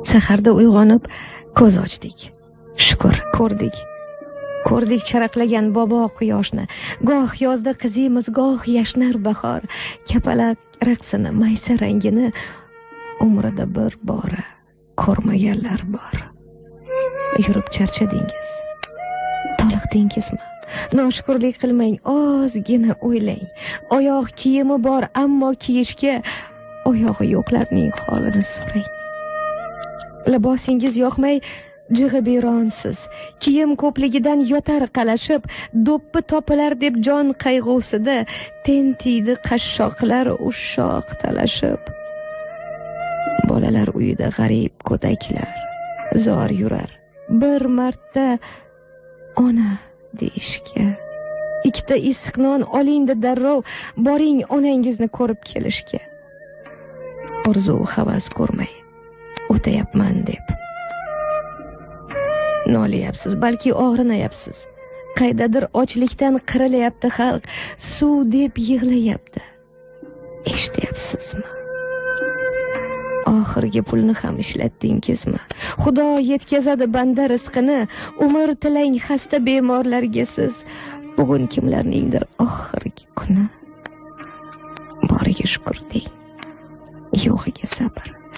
Saharda uyg'onib ko'z ochdik. Shukr, ko'rdik charaqlagan bobo quyoshni. Goh yozda qizimiz, goh yashnar bahor. Kapalak raqsini, maysa rangini umrida bir bora ko'rmaganlar bor. Yurib charchadingiz, toliqdingizmi? Noshukrlik qilmang, ozgina o'ylang. Oyoq kiyimi bor, ammo kiyishga oyog'i yo'qlarning holini so'rang. Libosingiz yoqmay jig'ibironsiz, kiyim ko'pligidan yotar qalashib, do'ppi topilar deb jon qayg'usida tentiydi qashshoqlar ushoq talashib. Bolalar uyida g'arib go'daklar zor yurar, bir marta ona deyishga. Ikkita issiq non oling-da darrov, boring onangizni ko'rib kelishga. Orzu havas ko'rmay o'tayapman deb nolayapsiz, balki og'rinayapsiz. Qaydadir ochlikdan qirilayapti xalq, suv deb yig'layapti. Eshityapsizmi? Oxirgi pulni ham ishlatdingizmi? Xudo yetkazadi banda rizqini, umr tilang xasta bemorlarga siz. Bugun kimlarningdir oxirgi kuni. Boriga shukr deng, yo'g'iga sabr.